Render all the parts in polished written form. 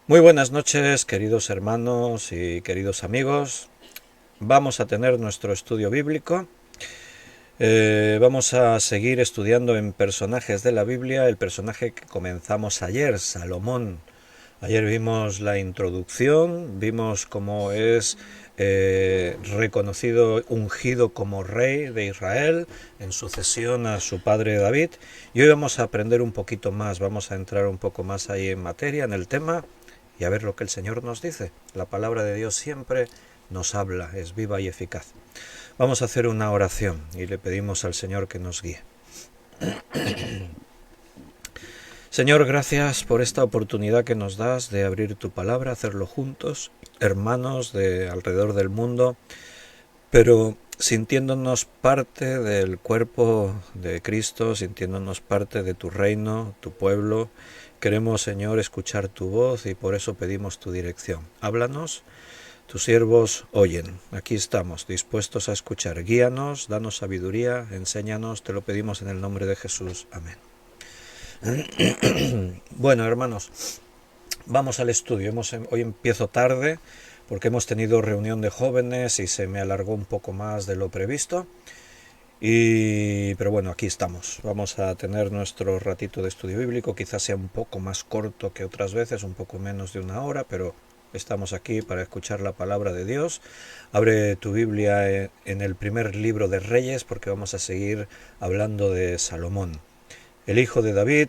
Muy buenas noches, queridos hermanos y queridos amigos. Vamos a tener nuestro estudio bíblico. Vamos a seguir estudiando en personajes de la Biblia, el personaje que comenzamos ayer, Salomón. Ayer vimos la introducción, vimos cómo es reconocido, ungido como rey de Israel en sucesión a su padre David. Y hoy vamos a aprender un poquito más, vamos a entrar un poco más ahí en materia, en el tema, y a ver lo que el Señor nos dice. La palabra de Dios siempre nos habla, es viva y eficaz. Vamos a hacer una oración y le pedimos al Señor que nos guíe. Señor, gracias por esta oportunidad que nos das de abrir tu palabra, hacerlo juntos, hermanos de alrededor del mundo, pero sintiéndonos parte del cuerpo de Cristo, sintiéndonos parte de tu reino, tu pueblo. Queremos, Señor, escuchar tu voz y por eso pedimos tu dirección. Háblanos, tus siervos oyen. Aquí estamos, dispuestos a escuchar. Guíanos, danos sabiduría, enséñanos, te lo pedimos en el nombre de Jesús. Amén. Bueno, hermanos, vamos al estudio. Hoy empiezo tarde porque hemos tenido reunión de jóvenes y se me alargó un poco más de lo previsto. Pero bueno, aquí estamos. Vamos a tener nuestro ratito de estudio bíblico. Quizás sea un poco más corto que otras veces, un poco menos de una hora, pero estamos aquí para escuchar la palabra de Dios. Abre tu Biblia en el primer libro de Reyes porque vamos a seguir hablando de Salomón, el hijo de David,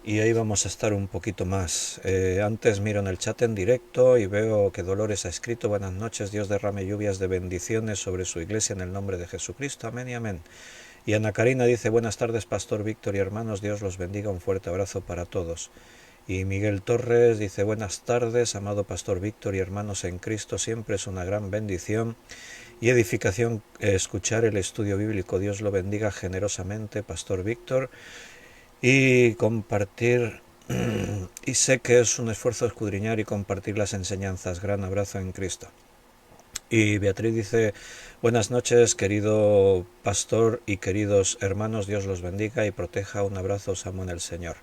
y ahí vamos a estar un poquito más. Antes miro en el chat en directo y veo que Dolores ha escrito: buenas noches, Dios derrame lluvias de bendiciones sobre su iglesia en el nombre de Jesucristo, amén y amén. Y Ana Karina dice: buenas tardes, Pastor Víctor y hermanos, Dios los bendiga, un fuerte abrazo para todos. Y Miguel Torres dice: buenas tardes, amado Pastor Víctor y hermanos en Cristo, siempre es una gran bendición y edificación escuchar el estudio bíblico. Dios lo bendiga generosamente, Pastor Víctor, y compartir, y sé que es un esfuerzo escudriñar y compartir las enseñanzas. Gran abrazo en Cristo. Y Beatriz dice: buenas noches, querido pastor y queridos hermanos, Dios los bendiga y proteja, un abrazo, os amo en el Señor.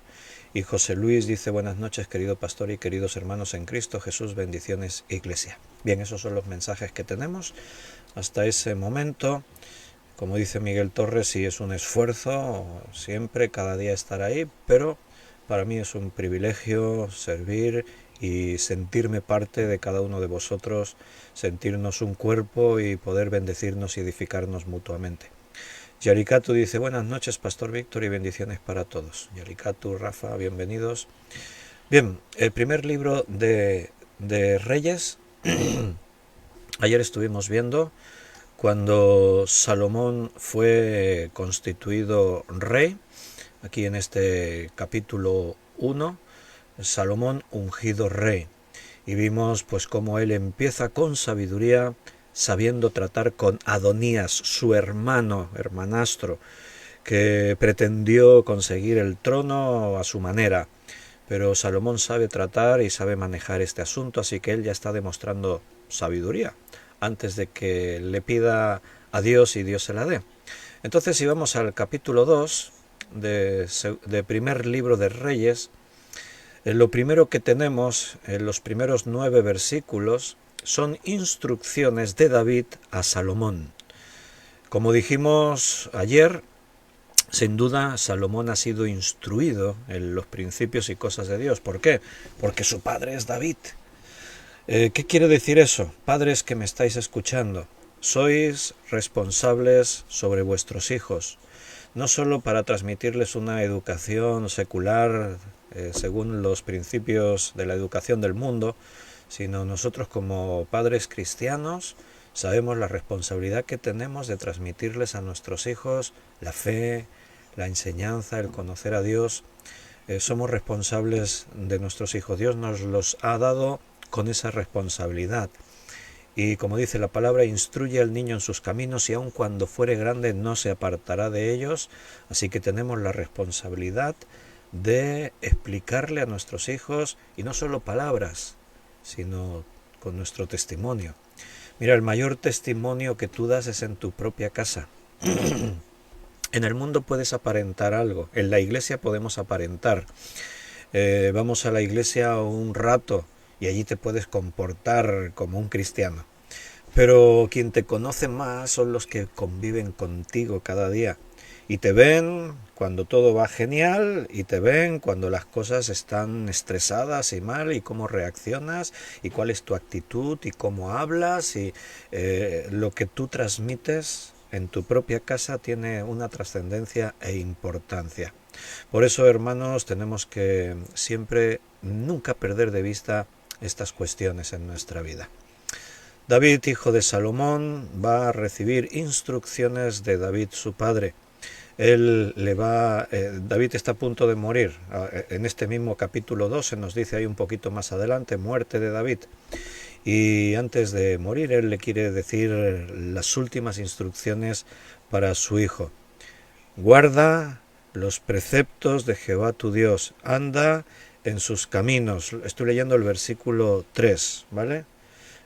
Y José Luis dice: buenas noches, querido pastor y queridos hermanos en Cristo Jesús, bendiciones, iglesia. Bien, esos son los mensajes que tenemos hasta ese momento. Como dice Miguel Torres, sí es un esfuerzo siempre, cada día estar ahí, pero para mí es un privilegio servir y sentirme parte de cada uno de vosotros, sentirnos un cuerpo y poder bendecirnos y edificarnos mutuamente. Yaricatu dice: buenas noches, Pastor Víctor, y bendiciones para todos. Yaricatu, Rafa, bienvenidos. Bien, el primer libro de Reyes. Ayer estuvimos viendo cuando Salomón fue constituido rey. Aquí en este capítulo 1, Salomón ungido rey. Y vimos pues cómo él empieza con sabiduría, sabiendo tratar con Adonías, su hermanastro, que pretendió conseguir el trono a su manera. Pero Salomón sabe tratar y sabe manejar este asunto, así que él ya está demostrando sabiduría antes de que le pida a Dios y Dios se la dé. Entonces, si vamos al capítulo 2 de primer libro de Reyes, lo primero que tenemos en los primeros 9 versículos son instrucciones de David a Salomón. Como dijimos ayer, sin duda Salomón ha sido instruido en los principios y cosas de Dios. ¿Por qué? Porque su padre es David. ¿Qué quiere decir eso? Padres que me estáis escuchando, sois responsables sobre vuestros hijos, no solo para transmitirles una educación secular según los principios de la educación del mundo, sino nosotros como padres cristianos sabemos la responsabilidad que tenemos de transmitirles a nuestros hijos la fe, la enseñanza, el conocer a Dios. Somos responsables de nuestros hijos. Dios nos los ha dado con esa responsabilidad. Y como dice la palabra, instruye al niño en sus caminos y aun cuando fuere grande no se apartará de ellos. Así que tenemos la responsabilidad de explicarle a nuestros hijos, y no solo palabras, sino con nuestro testimonio. Mira, el mayor testimonio que tú das es en tu propia casa. En el mundo puedes aparentar algo, en la iglesia podemos aparentar. Vamos a la iglesia un rato y allí te puedes comportar como un cristiano. Pero quien te conoce más son los que conviven contigo cada día. Y te ven cuando todo va genial y te ven cuando las cosas están estresadas y mal y cómo reaccionas y cuál es tu actitud y cómo hablas y lo que tú transmites en tu propia casa tiene una trascendencia e importancia. Por eso, hermanos, tenemos que siempre nunca perder de vista estas cuestiones en nuestra vida. David, hijo de Salomón, va a recibir instrucciones de David, su padre. David está a punto de morir. En este mismo capítulo 2 se nos dice ahí un poquito más adelante, muerte de David. Y antes de morir, él le quiere decir las últimas instrucciones para su hijo. Guarda los preceptos de Jehová tu Dios, anda en sus caminos. Estoy leyendo el versículo 3, ¿vale?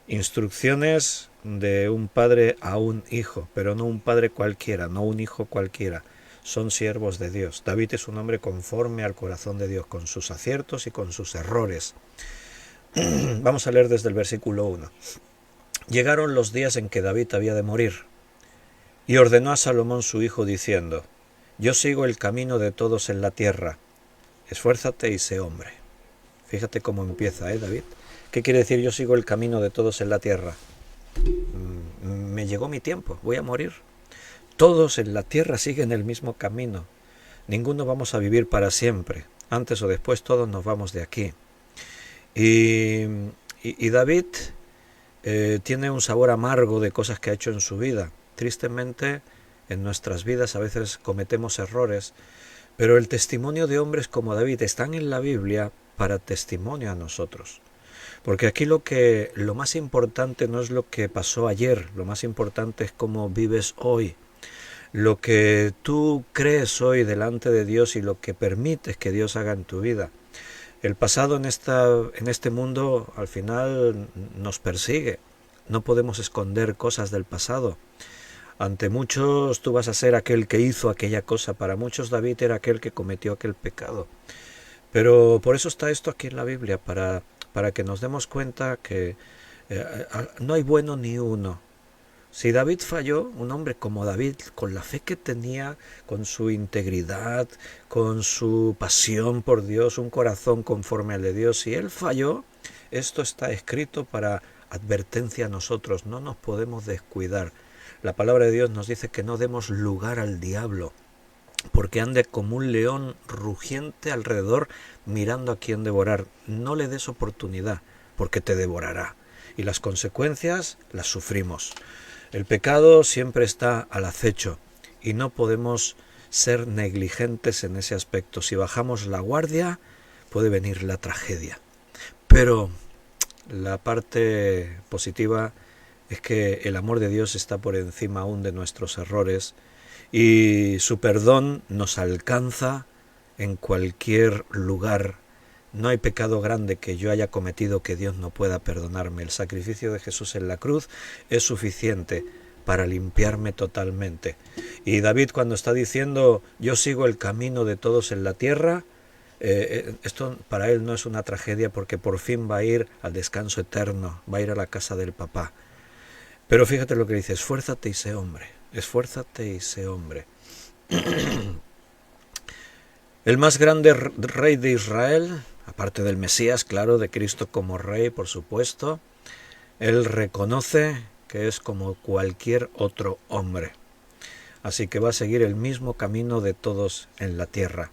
Instrucciones de un padre a un hijo, pero no un padre cualquiera, no un hijo cualquiera. Son siervos de Dios. David es un hombre conforme al corazón de Dios, con sus aciertos y con sus errores. Vamos a leer desde el versículo 1. Llegaron los días en que David había de morir, y ordenó a Salomón su hijo diciendo: Yo sigo el camino de todos en la tierra, esfuérzate y sé hombre. Fíjate cómo empieza, David. ¿Qué quiere decir yo sigo el camino de todos en la tierra? Me llegó mi tiempo, voy a morir. Todos en la tierra siguen el mismo camino. Ninguno vamos a vivir para siempre. Antes o después todos nos vamos de aquí. Y David tiene un sabor amargo de cosas que ha hecho en su vida. Tristemente, en nuestras vidas a veces cometemos errores, pero el testimonio de hombres como David están en la Biblia para testimonio a nosotros. Porque aquí lo más importante no es lo que pasó ayer, lo más importante es cómo vives hoy. Lo que tú crees hoy delante de Dios y lo que permites que Dios haga en tu vida. El pasado en este mundo al final nos persigue. No podemos esconder cosas del pasado. Ante muchos tú vas a ser aquel que hizo aquella cosa. Para muchos David era aquel que cometió aquel pecado. Pero por eso está esto aquí en la Biblia, para que nos demos cuenta que no hay bueno ni uno. Si David falló, un hombre como David, con la fe que tenía, con su integridad, con su pasión por Dios, un corazón conforme al de Dios, si él falló, esto está escrito para advertencia a nosotros, no nos podemos descuidar. La palabra de Dios nos dice que no demos lugar al diablo, porque ande como un león rugiente alrededor mirando a quien devorar. No le des oportunidad, porque te devorará. Y las consecuencias las sufrimos. El pecado siempre está al acecho y no podemos ser negligentes en ese aspecto. Si bajamos la guardia, puede venir la tragedia. Pero la parte positiva es que el amor de Dios está por encima aún de nuestros errores y su perdón nos alcanza en cualquier lugar. No hay pecado grande que yo haya cometido que Dios no pueda perdonarme. El sacrificio de Jesús en la cruz es suficiente para limpiarme totalmente. Y David, cuando está diciendo yo sigo el camino de todos en la tierra, esto para él no es una tragedia, porque por fin va a ir al descanso eterno, va a ir a la casa del papá. Pero fíjate lo que dice: esfuérzate y sé hombre, esfuérzate y sé hombre. El más grande rey de Israel, aparte del Mesías, claro, de Cristo como rey, por supuesto, él reconoce que es como cualquier otro hombre. Así que va a seguir el mismo camino de todos en la tierra.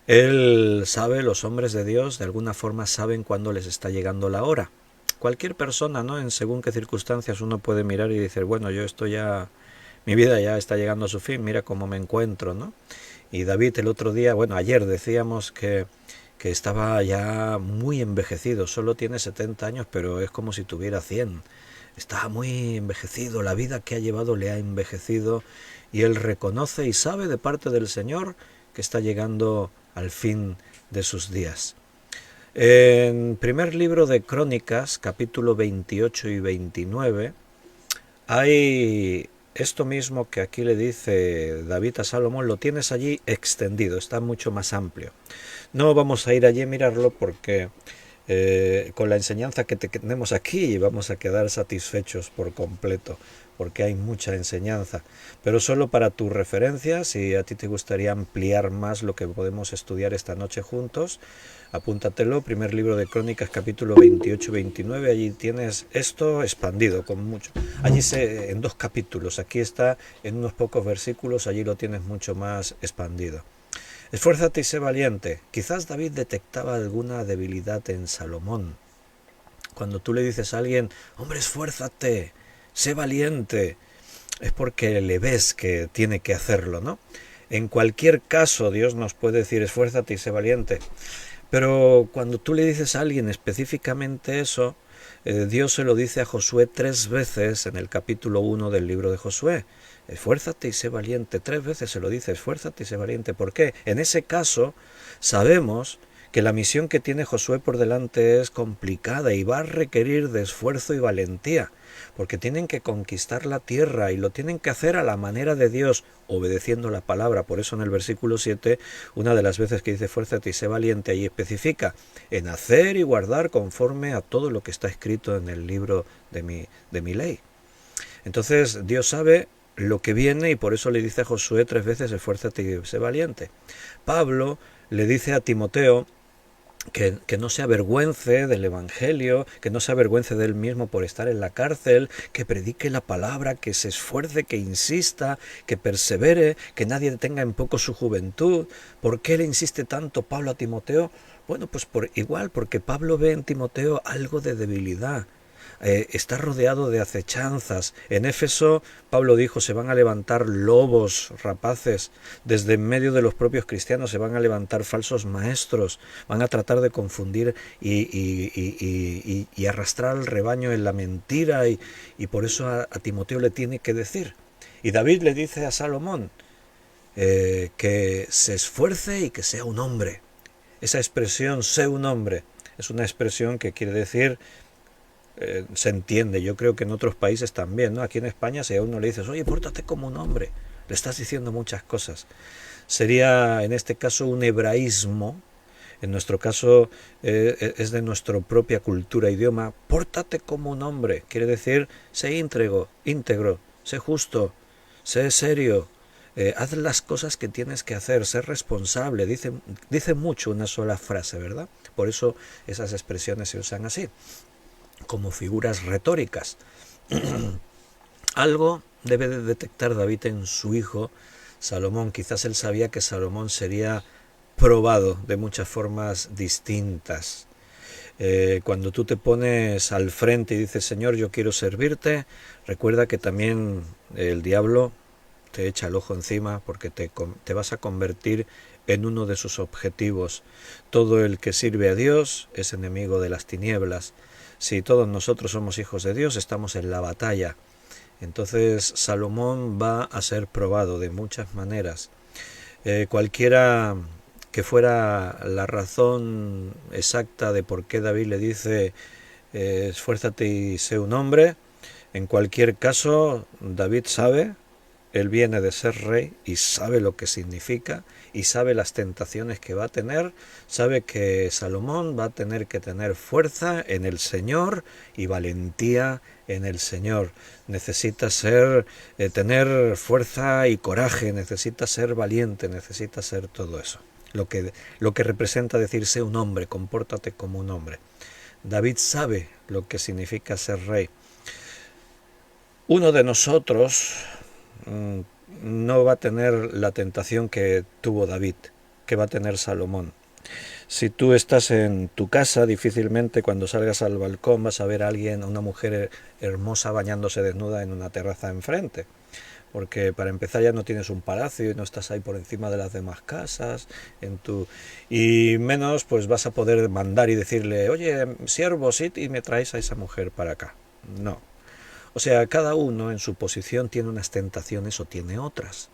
Él sabe, los hombres de Dios de alguna forma saben cuándo les está llegando la hora. Cualquier persona, ¿no? En según qué circunstancias uno puede mirar y decir, bueno, yo estoy ya, mi vida ya está llegando a su fin, mira cómo me encuentro, ¿no? Y David el otro día, bueno, ayer decíamos que estaba ya muy envejecido, solo tiene 70 años, pero es como si tuviera 100. Está muy envejecido, la vida que ha llevado le ha envejecido, y él reconoce y sabe de parte del Señor que está llegando al fin de sus días. En primer libro de Crónicas, capítulo 28 y 29, hay esto mismo que aquí le dice David a Salomón lo tienes allí extendido, está mucho más amplio. No vamos a ir allí a mirarlo porque con la enseñanza que tenemos aquí vamos a quedar satisfechos por completo, porque hay mucha enseñanza. Pero solo para tu referencia, si a ti te gustaría ampliar más lo que podemos estudiar esta noche juntos, apúntatelo, primer libro de Crónicas, capítulo 28-29, allí tienes esto expandido con mucho. Allí en 2 capítulos, aquí está en unos pocos versículos, allí lo tienes mucho más expandido. Esfuérzate y sé valiente. Quizás David detectaba alguna debilidad en Salomón. Cuando tú le dices a alguien, hombre, esfuérzate, sé valiente, es porque le ves que tiene que hacerlo, ¿no? En cualquier caso, Dios nos puede decir, esfuérzate y sé valiente. Pero cuando tú le dices a alguien específicamente eso, Dios se lo dice a Josué 3 veces en el capítulo 1 del libro de Josué. Esfuérzate y sé valiente. 3 veces se lo dice, esfuérzate y sé valiente. ¿Por qué? En ese caso sabemos que la misión que tiene Josué por delante es complicada y va a requerir de esfuerzo y valentía, porque tienen que conquistar la tierra y lo tienen que hacer a la manera de Dios, obedeciendo la palabra. Por eso en el versículo 7, una de las veces que dice fuérzate y sé valiente, ahí especifica en hacer y guardar conforme a todo lo que está escrito en el libro de mi ley. Entonces Dios sabe lo que viene y por eso le dice a Josué 3 veces esfuérzate y sé valiente. Pablo le dice a Timoteo que no se avergüence del Evangelio, que no se avergüence de él mismo por estar en la cárcel, que predique la palabra, que se esfuerce, que insista, que persevere, que nadie tenga en poco su juventud. ¿Por qué le insiste tanto Pablo a Timoteo? Bueno, pues porque Pablo ve en Timoteo algo de debilidad. Está rodeado de acechanzas. En Éfeso, Pablo dijo, se van a levantar lobos rapaces. Desde en medio de los propios cristianos se van a levantar falsos maestros. Van a tratar de confundir y arrastrar al rebaño en la mentira. Y por eso a Timoteo le tiene que decir. Y David le dice a Salomón que se esfuerce y que sea un hombre. Esa expresión, sé un hombre, es una expresión que quiere decir se entiende, yo creo que en otros países también, ¿no? Aquí en España si a uno le dices, oye, pórtate como un hombre, le estás diciendo muchas cosas. Sería en este caso un hebraísmo, en nuestro caso es de nuestra propia cultura, idioma, pórtate como un hombre, quiere decir, sé íntegro, sé justo, sé serio, haz las cosas que tienes que hacer, sé responsable, dice mucho una sola frase, ¿verdad? Por eso esas expresiones se usan así como figuras retóricas. Algo debe de detectar David en su hijo Salomón. Quizás él sabía que Salomón sería probado de muchas formas distintas. Cuando tú te pones al frente y dices, Señor, yo quiero servirte, recuerda que también el diablo te echa el ojo encima porque te vas a convertir en uno de sus objetivos. Todo el que sirve a Dios es enemigo de las tinieblas. Si todos nosotros somos hijos de Dios, estamos en la batalla. Entonces Salomón va a ser probado de muchas maneras. Cualquiera que fuera la razón exacta de por qué David le dice esfuérzate y sé un hombre, en cualquier caso David sabe, él viene de ser rey y sabe lo que significa y sabe las tentaciones que va a tener, sabe que Salomón va a tener que tener fuerza en el Señor y valentía en el Señor. Necesita tener fuerza y coraje, necesita ser valiente, necesita ser todo eso. Lo que representa decirse un hombre, compórtate como un hombre. David sabe lo que significa ser rey. Uno de nosotros no va a tener la tentación que tuvo David, que va a tener Salomón. Si tú estás en tu casa, difícilmente cuando salgas al balcón vas a ver a alguien, a una mujer hermosa bañándose desnuda en una terraza enfrente. Porque para empezar ya no tienes un palacio y no estás ahí por encima de las demás casas, y menos pues vas a poder mandar y decirle, oye, siervo, sí, y me traes a esa mujer para acá. No. O sea, cada uno en su posición tiene unas tentaciones o tiene otras.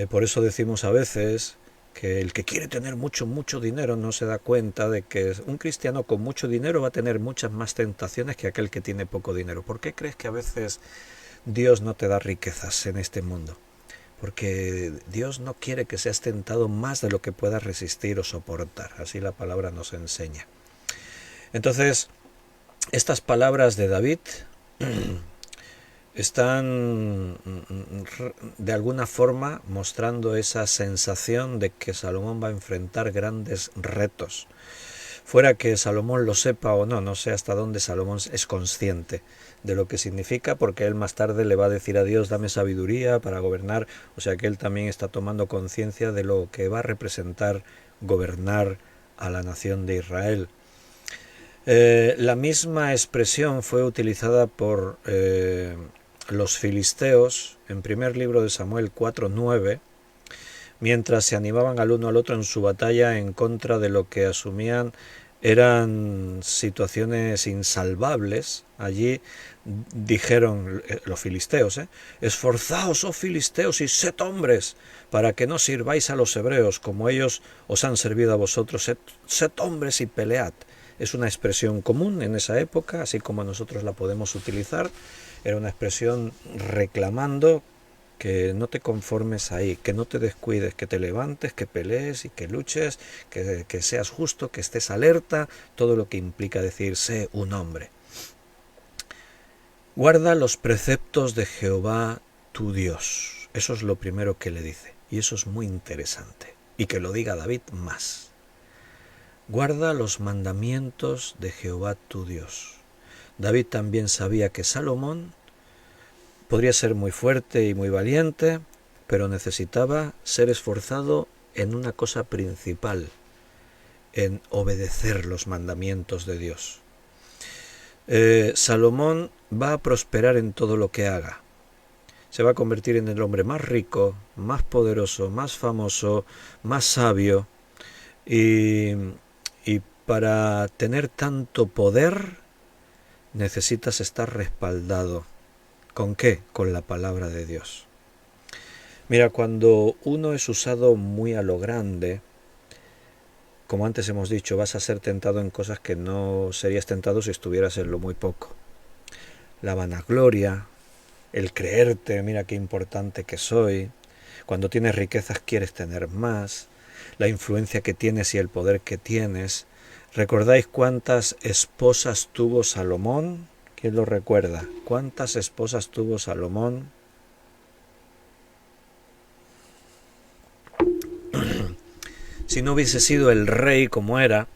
Por eso decimos a veces que el que quiere tener mucho dinero no se da cuenta de que un cristiano con mucho dinero va a tener muchas más tentaciones que aquel que tiene poco dinero. ¿Por qué crees que a veces Dios no te da riquezas en este mundo, porque Dios no quiere que seas tentado más de lo que puedas resistir o soportar. Así la palabra nos enseña. Entonces, estas palabras de David están de alguna forma mostrando esa sensación de que Salomón va a enfrentar grandes retos. Fuera que Salomón lo sepa o no, no sé hasta dónde Salomón es consciente de lo que significa, porque él más tarde le va a decir a Dios, dame sabiduría para gobernar, o sea que él también está tomando conciencia de lo que va a representar gobernar a la nación de Israel. La misma expresión fue utilizada por los filisteos en primer libro de Samuel 4:9, mientras se animaban al uno al otro en su batalla en contra de lo que asumían eran situaciones insalvables. Allí dijeron los filisteos, esforzaos, oh filisteos, y sed hombres, para que no sirváis a los hebreos, como ellos os han servido a vosotros, sed hombres y pelead. Es una expresión común en esa época, así como nosotros la podemos utilizar. Era una expresión reclamando que no te conformes ahí, que no te descuides, que te levantes, que pelees y que luches, que seas justo, que estés alerta, todo lo que implica decir, sé un hombre. Guarda los preceptos de Jehová tu Dios. Eso es lo primero que le dice, y eso es muy interesante. Y que lo diga David más. Guarda los mandamientos de Jehová tu Dios. David también sabía que Salomón podría ser muy fuerte y muy valiente, pero necesitaba ser esforzado en una cosa principal, en obedecer los mandamientos de Dios. Salomón va a prosperar en todo lo que haga. Se va a convertir en el hombre más rico, más poderoso, más famoso, más sabio. Y para tener tanto poder necesitas estar respaldado. ¿Con qué? Con la palabra de Dios. Mira, cuando uno es usado muy a lo grande, como antes hemos dicho, vas a ser tentado en cosas que no serías tentado si estuvieras en lo muy poco. La vanagloria, el creerte, mira qué importante que soy. Cuando tienes riquezas quieres tener más. La influencia que tienes y el poder que tienes. ¿Recordáis cuántas esposas tuvo Salomón? ¿Quién lo recuerda? ¿Cuántas esposas tuvo Salomón? Si no hubiese sido el rey como era,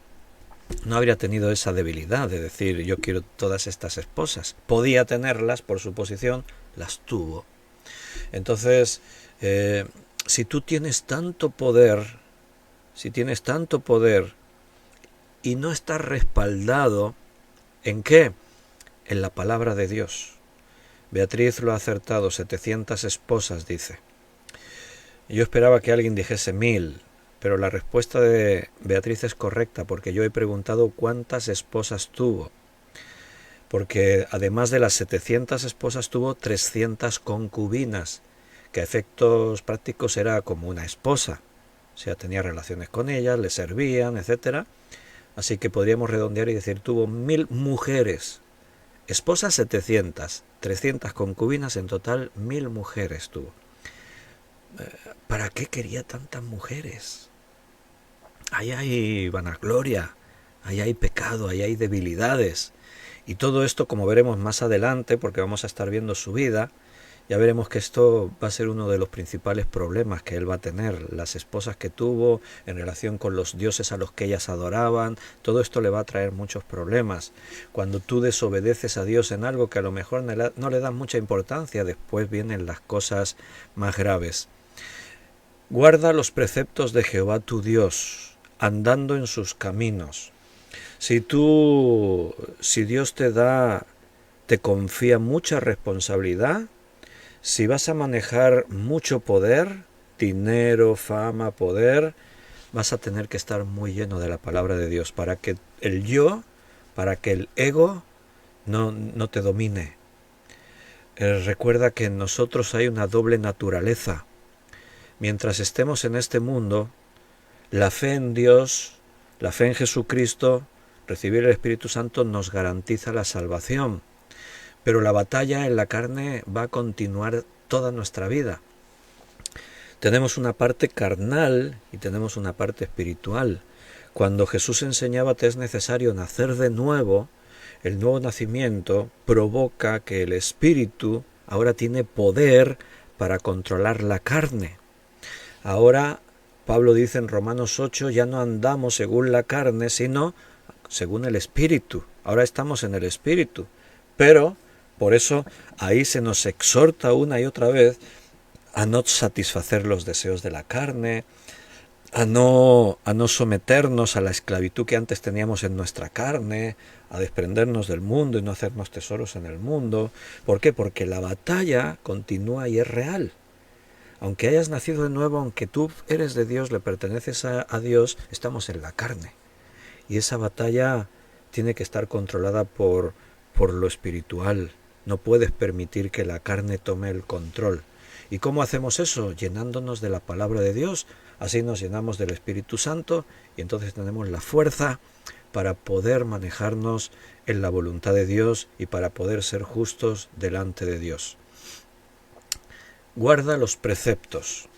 no habría tenido esa debilidad de decir yo quiero todas estas esposas. Podía tenerlas por su posición, las tuvo. Entonces, si tú tienes tanto poder, y no estás respaldado, ¿en qué? En la palabra de Dios. Beatriz lo ha acertado, 700 esposas, dice. Yo esperaba que alguien dijese 1000, pero la respuesta de Beatriz es correcta, porque yo he preguntado cuántas esposas tuvo. Porque además de las 700 esposas tuvo 300 concubinas, que a efectos prácticos era como una esposa. O sea, tenía relaciones con ellas, le servían, etc. Así que podríamos redondear y decir, tuvo 1000 mujeres. Esposas 700, 300 concubinas, en total 1000 mujeres tuvo. ¿Para qué quería tantas mujeres? Ahí hay vanagloria, ahí hay pecado, ahí hay debilidades. Y todo esto, como veremos más adelante, porque vamos a estar viendo su vida, ya veremos que esto va a ser uno de los principales problemas que él va a tener. Las esposas que tuvo en relación con los dioses a los que ellas adoraban, todo esto le va a traer muchos problemas. Cuando tú desobedeces a Dios en algo que a lo mejor no le das mucha importancia, después vienen las cosas más graves. Guarda los preceptos de Jehová tu Dios, andando en sus caminos. Si Dios te confía mucha responsabilidad, si vas a manejar mucho poder, dinero, fama, poder, vas a tener que estar muy lleno de la palabra de Dios para que el yo, para que el ego no te domine. Recuerda que en nosotros hay una doble naturaleza. Mientras estemos en este mundo, la fe en Dios, la fe en Jesucristo, recibir el Espíritu Santo nos garantiza la salvación. pero la batalla en la carne va a continuar toda nuestra vida. Tenemos una parte carnal y tenemos una parte espiritual. Cuando Jesús enseñaba que es necesario nacer de nuevo, el nuevo nacimiento provoca que el espíritu ahora tiene poder para controlar la carne. Ahora, Pablo dice en Romanos 8, ya no andamos según la carne, sino según el espíritu. Ahora estamos en el espíritu. Pero, por eso, ahí se nos exhorta una y otra vez a no satisfacer los deseos de la carne, a no someternos a la esclavitud que antes teníamos en nuestra carne, a desprendernos del mundo y no hacernos tesoros en el mundo. ¿Por qué? Porque la batalla continúa y es real. Aunque hayas nacido de nuevo, aunque tú eres de Dios, le perteneces a Dios, estamos en la carne. Y esa batalla tiene que estar controlada por lo espiritual. No puedes permitir que la carne tome el control. ¿Y cómo hacemos eso? Llenándonos de la palabra de Dios. Así nos llenamos del Espíritu Santo y entonces tenemos la fuerza para poder manejarnos en la voluntad de Dios y para poder ser justos delante de Dios. Guarda los preceptos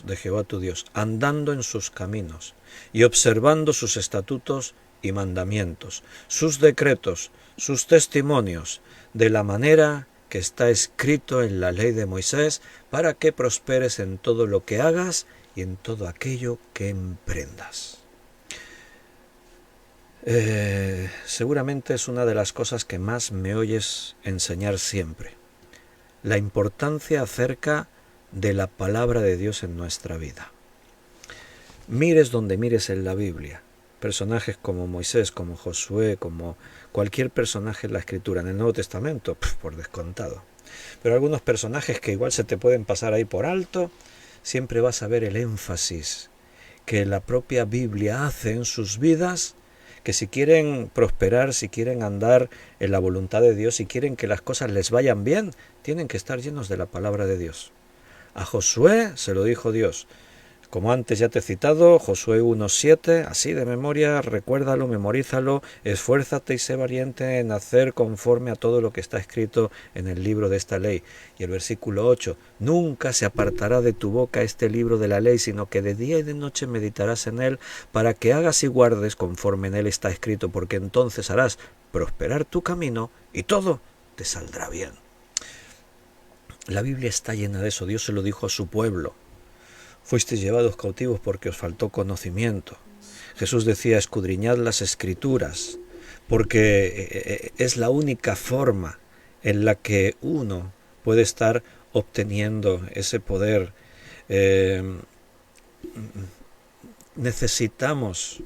de Jehová tu Dios, andando en sus caminos y observando sus estatutos y mandamientos, sus decretos, sus testimonios, de la manera que está escrito en la ley de Moisés, para que prosperes en todo lo que hagas y en todo aquello que emprendas. Seguramente es una de las cosas que más me oyes enseñar siempre. La importancia acerca de la palabra de Dios en nuestra vida. Mires donde mires en la Biblia, personajes como Moisés, como Josué, como cualquier personaje en la Escritura, en el Nuevo Testamento, por descontado. Pero algunos personajes que igual se te pueden pasar ahí por alto, siempre vas a ver el énfasis que la propia Biblia hace en sus vidas, que si quieren prosperar, si quieren andar en la voluntad de Dios, si quieren que las cosas les vayan bien, tienen que estar llenos de la palabra de Dios. A Josué se lo dijo Dios. Como antes ya te he citado, Josué 1:7, así de memoria, recuérdalo, memorízalo, esfuérzate y sé valiente en hacer conforme a todo lo que está escrito en el libro de esta ley. Y el versículo 8, nunca se apartará de tu boca este libro de la ley, sino que de día y de noche meditarás en él, para que hagas y guardes conforme en él está escrito, porque entonces harás prosperar tu camino y todo te saldrá bien. La Biblia está llena de eso, Dios se lo dijo a su pueblo. Fuisteis llevados cautivos porque os faltó conocimiento. Jesús decía, escudriñad las Escrituras, porque es la única forma en la que uno puede estar obteniendo ese poder. Necesitamos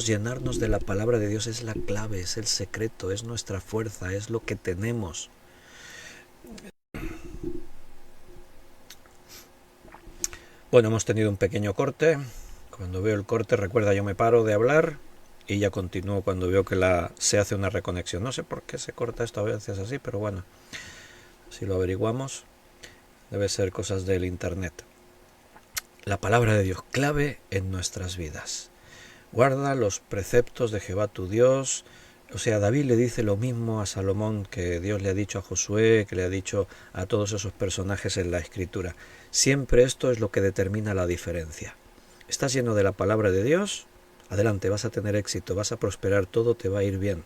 llenarnos de la palabra de Dios, es la clave, es el secreto, es nuestra fuerza, es lo que tenemos. Bueno, hemos tenido un pequeño corte. Cuando veo el corte, recuerda, yo me paro de hablar y ya continúo cuando veo que se hace una reconexión. No sé por qué se corta esto a veces así, pero bueno, si lo averiguamos, debe ser cosas del internet. La palabra de Dios, clave en nuestras vidas. Guarda los preceptos de Jehová tu Dios. O sea, David le dice lo mismo a Salomón que Dios le ha dicho a Josué, que le ha dicho a todos esos personajes en la Escritura. Siempre esto es lo que determina la diferencia. ¿Estás lleno de la palabra de Dios? Adelante, vas a tener éxito, vas a prosperar, todo te va a ir bien.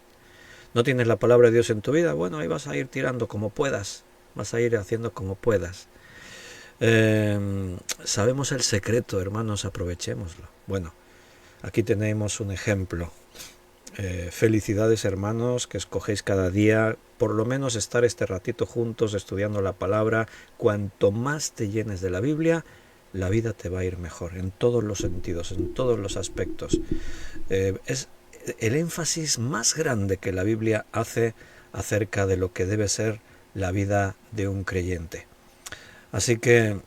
¿No tienes la palabra de Dios en tu vida? Bueno, ahí vas a ir tirando como puedas, vas a ir haciendo como puedas. Sabemos el secreto, hermanos, aprovechémoslo. Bueno, aquí tenemos un ejemplo. Felicidades, hermanos, que escogéis cada día por lo menos estar este ratito juntos estudiando la palabra. Cuanto más te llenes de la Biblia, la vida te va a ir mejor en todos los sentidos, en todos los aspectos. Es el énfasis más grande que la Biblia hace acerca de lo que debe ser la vida de un creyente. Así que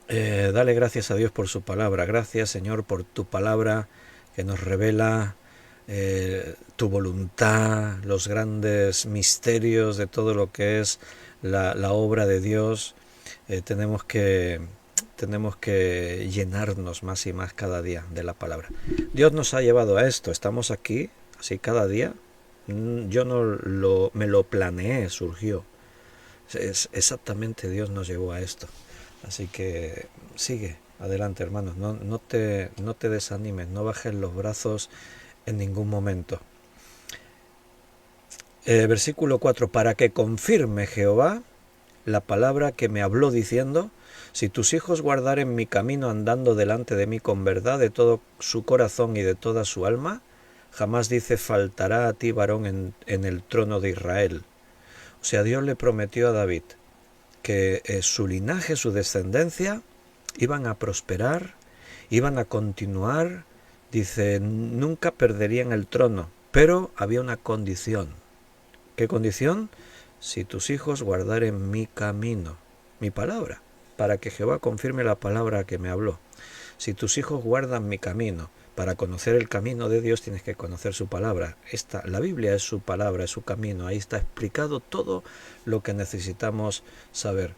dale gracias a Dios por su palabra. Gracias, Señor, por tu palabra que nos revela tu voluntad, los grandes misterios de todo lo que es la obra de Dios. Tenemos que llenarnos más y más cada día de la palabra. Dios nos ha llevado a esto. Estamos aquí, así cada día, Yo no me lo planeé, surgió. Es exactamente Dios nos llevó a esto. Así que sigue adelante, hermanos. No te desanimes, no bajes los brazos en ningún momento. Versículo 4. Para que confirme Jehová la palabra que me habló diciendo: si tus hijos guardaren mi camino andando delante de mí con verdad de todo su corazón y de toda su alma, jamás, dice, faltará a ti varón en el trono de Israel. O sea, Dios le prometió a David que su linaje, su descendencia, iban a prosperar, iban a continuar. Dice, nunca perderían el trono, pero había una condición. ¿Qué condición? Si tus hijos guardaren mi camino, mi palabra, para que Jehová confirme la palabra que me habló. Si tus hijos guardan mi camino, para conocer el camino de Dios tienes que conocer su palabra. La Biblia es su palabra, es su camino. Ahí está explicado todo lo que necesitamos saber.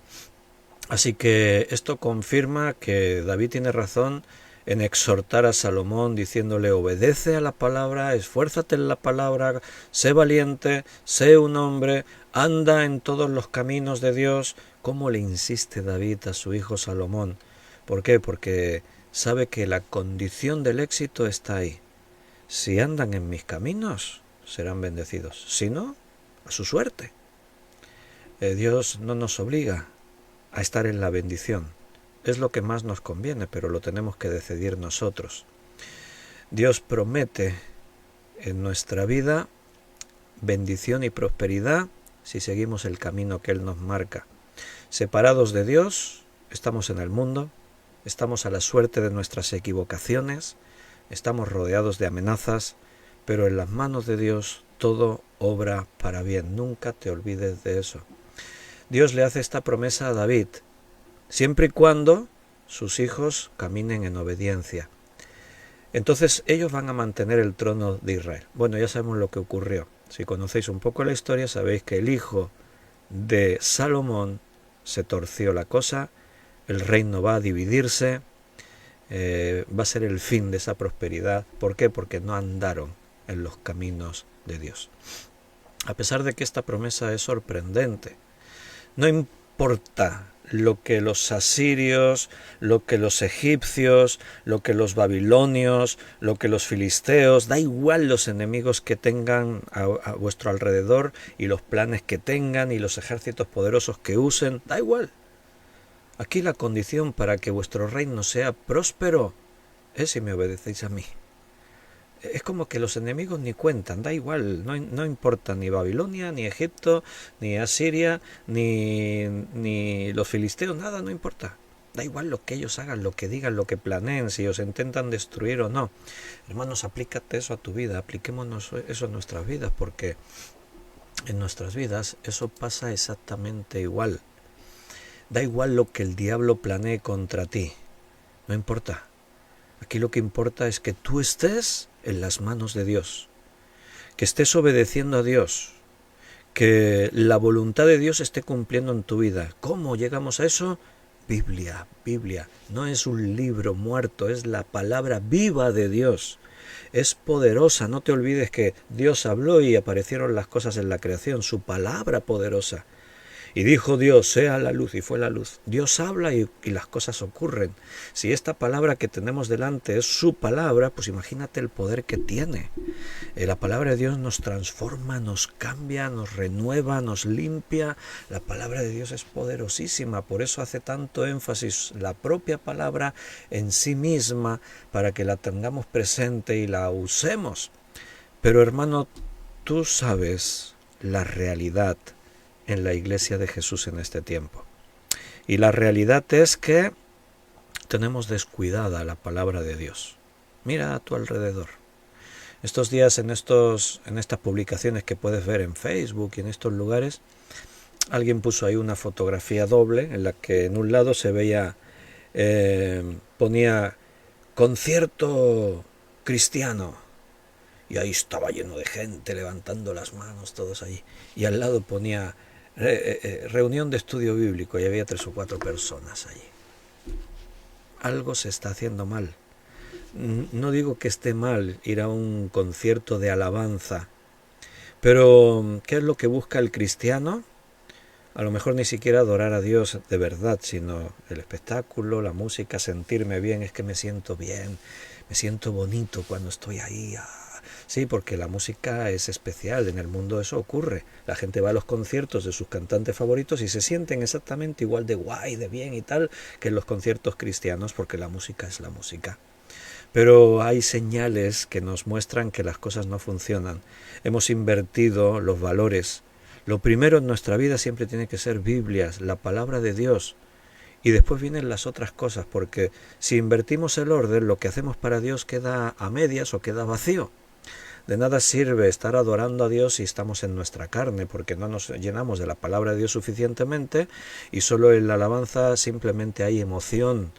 Así que esto confirma que David tiene razón en exhortar a Salomón diciéndole: obedece a la palabra, esfuérzate en la palabra, sé valiente, sé un hombre, anda en todos los caminos de Dios. ¿Cómo le insiste David a su hijo Salomón? ¿Por qué? Porque sabe que la condición del éxito está ahí. Si andan en mis caminos, serán bendecidos. Si no, a su suerte. Dios no nos obliga a estar en la bendición. Es lo que más nos conviene, pero lo tenemos que decidir nosotros. Dios promete en nuestra vida bendición y prosperidad si seguimos el camino que Él nos marca. Separados de Dios, estamos en el mundo, estamos a la suerte de nuestras equivocaciones, estamos rodeados de amenazas, pero en las manos de Dios todo obra para bien. Nunca te olvides de eso. Dios le hace esta promesa a David, siempre y cuando sus hijos caminen en obediencia. Entonces ellos van a mantener el trono de Israel. Bueno, ya sabemos lo que ocurrió. Si conocéis un poco la historia, sabéis que el hijo de Salomón se torció la cosa, el reino va a dividirse, va a ser el fin de esa prosperidad. ¿Por qué? Porque no andaron en los caminos de Dios. A pesar de que esta promesa es sorprendente, no importa lo que los asirios, lo que los egipcios, lo que los babilonios, lo que los filisteos, da igual los enemigos que tengan a vuestro alrededor y los planes que tengan y los ejércitos poderosos que usen, da igual. Aquí la condición para que vuestro reino sea próspero es si me obedecéis a mí. Es como que los enemigos ni cuentan, da igual, no importa ni Babilonia, ni Egipto, ni Asiria, ni los filisteos, nada, no importa. Da igual lo que ellos hagan, lo que digan, lo que planeen, si os intentan destruir o no. Hermanos, aplícate eso a tu vida, apliquémonos eso a nuestras vidas, porque en nuestras vidas eso pasa exactamente igual. Da igual lo que el diablo planee contra ti, no importa. Aquí lo que importa es que tú estés en las manos de Dios, que estés obedeciendo a Dios, que la voluntad de Dios esté cumpliendo en tu vida. ¿Cómo llegamos a eso? Biblia. No es un libro muerto, es la palabra viva de Dios. Es poderosa, no te olvides que Dios habló y aparecieron las cosas en la creación, su palabra poderosa. Y dijo Dios, sea la luz, y fue la luz. Dios habla y las cosas ocurren. Si esta palabra que tenemos delante es su palabra, pues imagínate el poder que tiene. La palabra de Dios nos transforma, nos cambia, nos renueva, nos limpia. La palabra de Dios es poderosísima, por eso hace tanto énfasis la propia palabra en sí misma, para que la tengamos presente y la usemos. Pero hermano, tú sabes la realidad en la iglesia de Jesús en este tiempo. Y la realidad es que tenemos descuidada la palabra de Dios. Mira a tu alrededor. Estos días en estas publicaciones que puedes ver en Facebook y en estos lugares, alguien puso ahí una fotografía doble en la que en un lado se veía, ponía concierto cristiano, y ahí estaba lleno de gente levantando las manos, todos allí, y al lado ponía reunión de estudio bíblico y había 3 o 4 personas allí. Algo se está haciendo mal. No digo que esté mal ir a un concierto de alabanza, Pero, ¿qué es lo que busca el cristiano? A lo mejor ni siquiera adorar a Dios de verdad, sino el espectáculo, la música, sentirme bien, es que me siento bien, me siento bonito cuando estoy ahí. Sí, porque la música es especial, en el mundo eso ocurre. La gente va a los conciertos de sus cantantes favoritos y se sienten exactamente igual de guay, de bien y tal, que en los conciertos cristianos, porque la música es la música. Pero hay señales que nos muestran que las cosas no funcionan. Hemos invertido los valores. Lo primero en nuestra vida siempre tiene que ser Biblia, la palabra de Dios. Y después vienen las otras cosas, porque si invertimos el orden, lo que hacemos para Dios queda a medias o queda vacío. De nada sirve estar adorando a Dios si estamos en nuestra carne, porque no nos llenamos de la palabra de Dios suficientemente y solo en la alabanza simplemente hay emoción.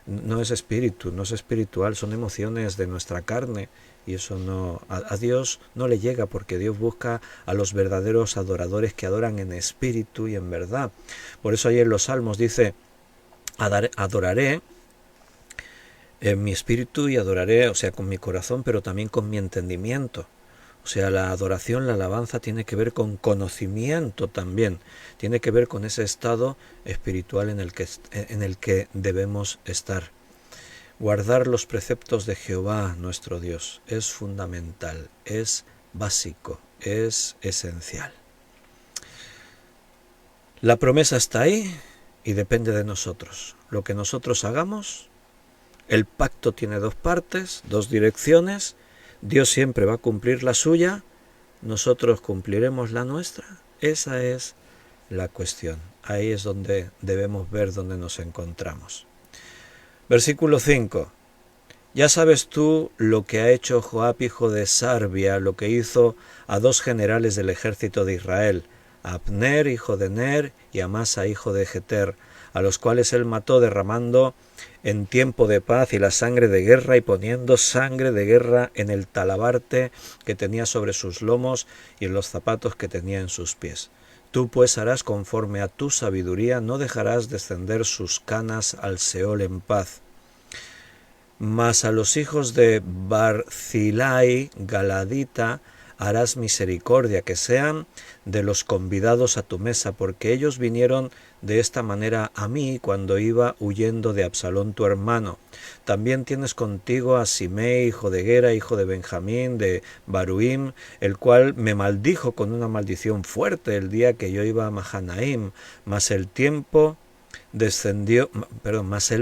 No es espíritu, no es espiritual, son emociones de nuestra carne y eso no a Dios no le llega, porque Dios busca a los verdaderos adoradores que adoran en espíritu y en verdad. Por eso ahí en los Salmos dice: adoraré en mi espíritu y adoraré, o sea, con mi corazón, pero también con mi entendimiento. O sea, la adoración, la alabanza tiene que ver con conocimiento también, tiene que ver con ese estado espiritual en el que debemos estar. Guardar los preceptos de Jehová nuestro Dios es fundamental, es básico, es esencial. La promesa está ahí y depende de nosotros. Lo que nosotros hagamos, el pacto tiene dos partes, dos direcciones. Dios siempre va a cumplir la suya, nosotros cumpliremos la nuestra. Esa es la cuestión. Ahí es donde debemos ver dónde nos encontramos. Versículo 5. Ya sabes tú lo que ha hecho Joab, hijo de Sarbia, lo que hizo a dos generales del ejército de Israel, a Abner, hijo de Ner, y a Amasa, hijo de Jeter, a los cuales él mató derramando en tiempo de paz y la sangre de guerra, y poniendo sangre de guerra en el talabarte que tenía sobre sus lomos y en los zapatos que tenía en sus pies. Tú pues harás conforme a tu sabiduría, no dejarás descender sus canas al Seol en paz. Mas a los hijos de Barzilai, Galadita, harás misericordia, que sean de los convidados a tu mesa, porque ellos vinieron de esta manera a mí cuando iba huyendo de Absalón tu hermano. También tienes contigo a Simei, hijo de Gera, hijo de Benjamín, de Baruim, el cual me maldijo con una maldición fuerte el día que yo iba a Mahanaim, mas él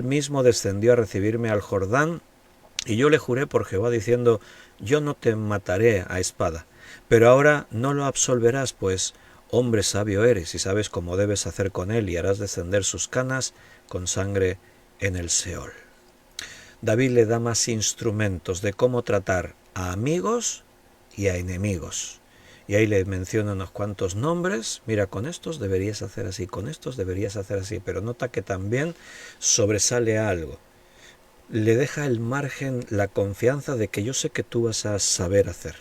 mismo descendió a recibirme al Jordán, y yo le juré por Jehová diciendo: yo no te mataré a espada, pero ahora no lo absolverás, pues hombre sabio eres y sabes cómo debes hacer con él, y harás descender sus canas con sangre en el Seol. David le da más instrumentos de cómo tratar a amigos y a enemigos. Y ahí le menciona unos cuantos nombres. Mira, con estos deberías hacer así, con estos deberías hacer así. Pero nota que también sobresale algo. Le deja el margen, la confianza de que yo sé que tú vas a saber hacer.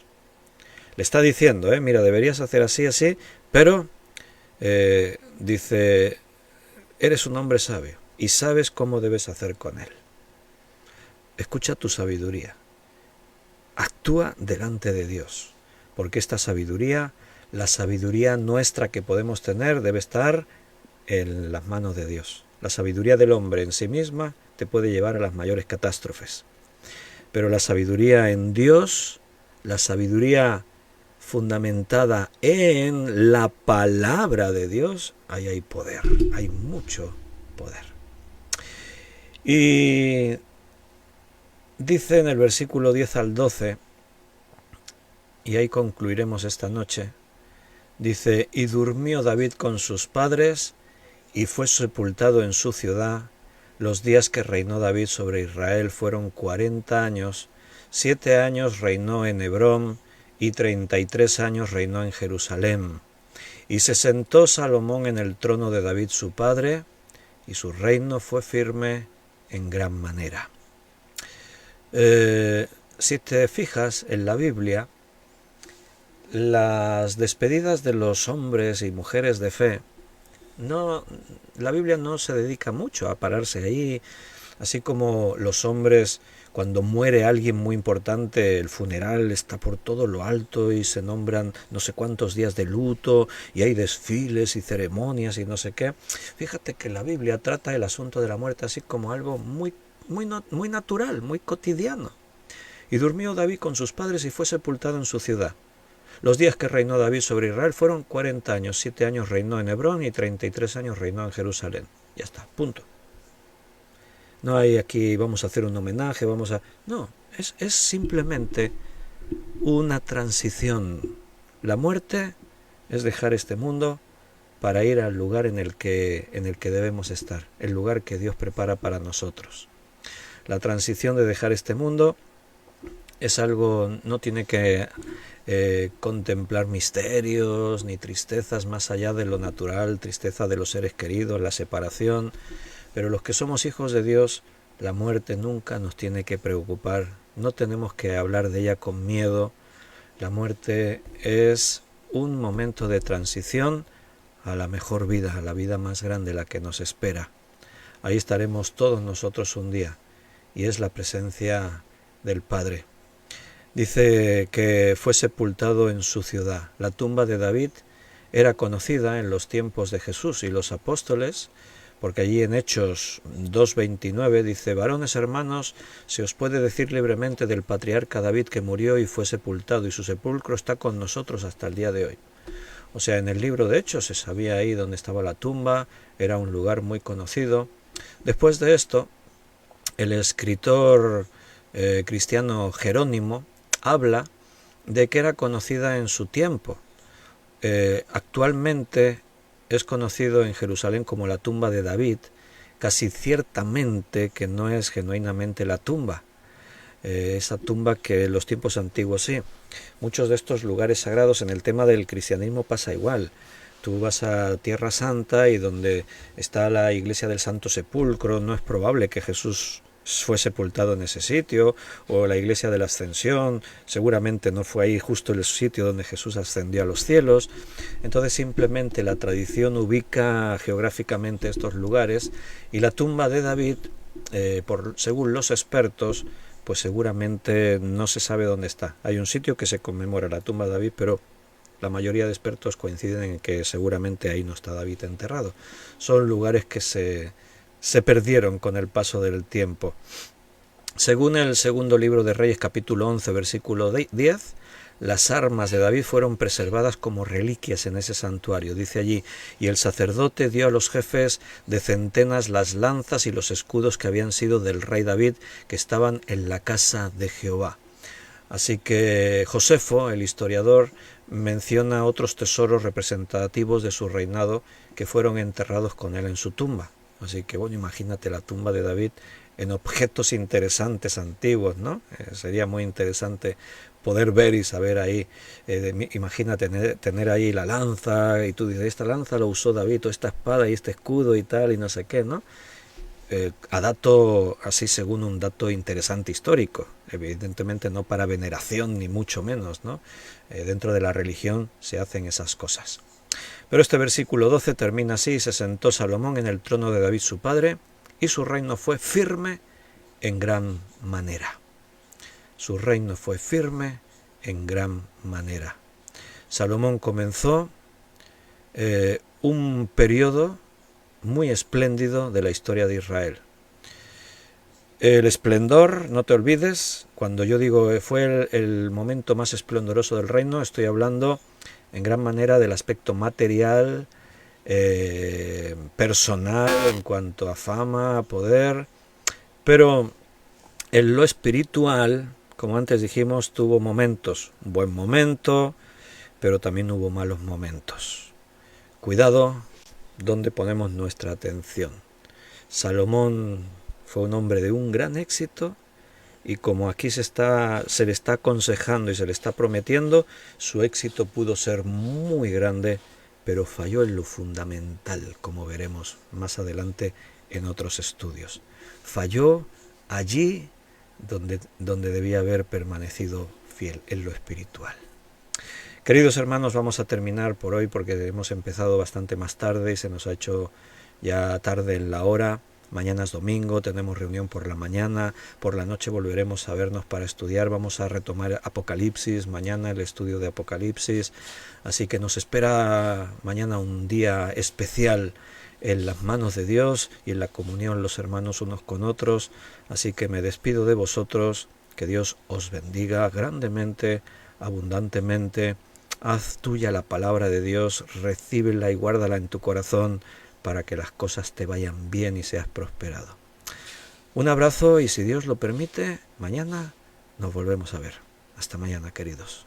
Le está diciendo, mira, deberías hacer así, así, pero dice, eres un hombre sabio y sabes cómo debes hacer con él. Escucha tu sabiduría. Actúa delante de Dios, porque esta sabiduría, la sabiduría nuestra que podemos tener, debe estar en las manos de Dios. La sabiduría del hombre en sí misma te puede llevar a las mayores catástrofes. Pero la sabiduría en Dios, la sabiduría fundamentada en la palabra de Dios, ahí hay poder, hay mucho poder. Y dice en el versículo 10 al 12, y ahí concluiremos esta noche, dice: y durmió David con sus padres, y fue sepultado en su ciudad. Los días que reinó David sobre Israel fueron 40 años, 7 años reinó en Hebrón, y 33 años reinó en Jerusalén. Y se sentó Salomón en el trono de David su padre, y su reino fue firme en gran manera. Si te fijas en la Biblia, las despedidas de los hombres y mujeres de fe, la Biblia no se dedica mucho a pararse ahí Así como los hombres, cuando muere alguien muy importante, el funeral está por todo lo alto y se nombran no sé cuántos días de luto y hay desfiles y ceremonias y no sé qué. Fíjate que la Biblia trata el asunto de la muerte así como algo muy natural, muy cotidiano. Y durmió David con sus padres y fue sepultado en su ciudad. Los días que reinó David sobre Israel fueron 40 años, 7 años reinó en Hebrón y 33 años reinó en Jerusalén. Ya está, punto. No hay aquí, vamos a hacer un homenaje, vamos a... No, es simplemente una transición. La muerte es dejar este mundo para ir al lugar en el que debemos estar, el lugar que Dios prepara para nosotros. La transición de dejar este mundo es algo, no tiene que contemplar misterios ni tristezas más allá de lo natural, tristeza de los seres queridos, la separación, pero los que somos hijos de Dios, la muerte nunca nos tiene que preocupar, no tenemos que hablar de ella con miedo. La muerte es un momento de transición a la mejor vida, a la vida más grande, la que nos espera. Ahí estaremos todos nosotros un día, y es la presencia del Padre. Dice que fue sepultado en su ciudad. La tumba de David era conocida en los tiempos de Jesús y los apóstoles, porque allí en Hechos 2:29 dice: varones hermanos, se os puede decir libremente del patriarca David que murió y fue sepultado, y su sepulcro está con nosotros hasta el día de hoy. O sea, en el libro de Hechos se sabía ahí dónde estaba la tumba, era un lugar muy conocido. Después de esto, el escritor cristiano Jerónimo habla de que era conocida en su tiempo. Actualmente es conocido en Jerusalén como la tumba de David, casi ciertamente que no es genuinamente la tumba, esa tumba que en los tiempos antiguos sí. Muchos de estos lugares sagrados en el tema del cristianismo pasa igual. Tú vas a Tierra Santa y donde está la iglesia del Santo Sepulcro, no es probable que Jesús fue sepultado en ese sitio, o la iglesia de la Ascensión, seguramente no fue ahí justo el sitio donde Jesús ascendió a los cielos. Entonces simplemente la tradición ubica geográficamente estos lugares, y la tumba de David, según los expertos, pues seguramente no se sabe dónde está. Hay un sitio que se conmemora la tumba de David, pero la mayoría de expertos coinciden en que seguramente ahí no está David enterrado. Son lugares que se perdieron con el paso del tiempo. Según el segundo libro de Reyes, capítulo 11, versículo 10, las armas de David fueron preservadas como reliquias en ese santuario. Dice allí: y el sacerdote dio a los jefes de centenas las lanzas y los escudos que habían sido del rey David, que estaban en la casa de Jehová. Así que Josefo, el historiador, menciona otros tesoros representativos de su reinado que fueron enterrados con él en su tumba. Así que bueno, imagínate la tumba de David en objetos interesantes antiguos, ¿no? Sería muy interesante poder ver y saber ahí. Imagínate tener ahí la lanza, y tú dices: esta lanza lo usó David, o esta espada y este escudo y tal, y no sé qué, ¿no? A dato, así según un dato interesante histórico, evidentemente no para veneración ni mucho menos, ¿no? Dentro de la religión se hacen esas cosas. Pero este versículo 12 termina así: se sentó Salomón en el trono de David su padre, y su reino fue firme en gran manera. Su reino fue firme en gran manera. Salomón comenzó un periodo muy espléndido de la historia de Israel. El esplendor, no te olvides, cuando yo digo fue el momento más esplendoroso del reino, estoy hablando en gran manera del aspecto material, personal, en cuanto a fama, a poder, pero en lo espiritual, como antes dijimos, tuvo momentos, un buen momento, pero también hubo malos momentos. Cuidado donde ponemos nuestra atención. Salomón fue un hombre de un gran éxito, y como aquí se le está aconsejando y se le está prometiendo, su éxito pudo ser muy grande, pero falló en lo fundamental, como veremos más adelante en otros estudios. Falló allí donde debía haber permanecido fiel, en lo espiritual. Queridos hermanos, vamos a terminar por hoy porque hemos empezado bastante más tarde y se nos ha hecho ya tarde en la hora. Mañana es domingo, tenemos reunión por la mañana, por la noche volveremos a vernos para estudiar, vamos a retomar Apocalipsis, mañana el estudio de Apocalipsis, así que nos espera mañana un día especial en las manos de Dios y en la comunión los hermanos unos con otros, así que me despido de vosotros, que Dios os bendiga grandemente, abundantemente. Haz tuya la palabra de Dios, recíbela y guárdala en tu corazón para que las cosas te vayan bien y seas prosperado. Un abrazo y si Dios lo permite, mañana nos volvemos a ver. Hasta mañana, queridos.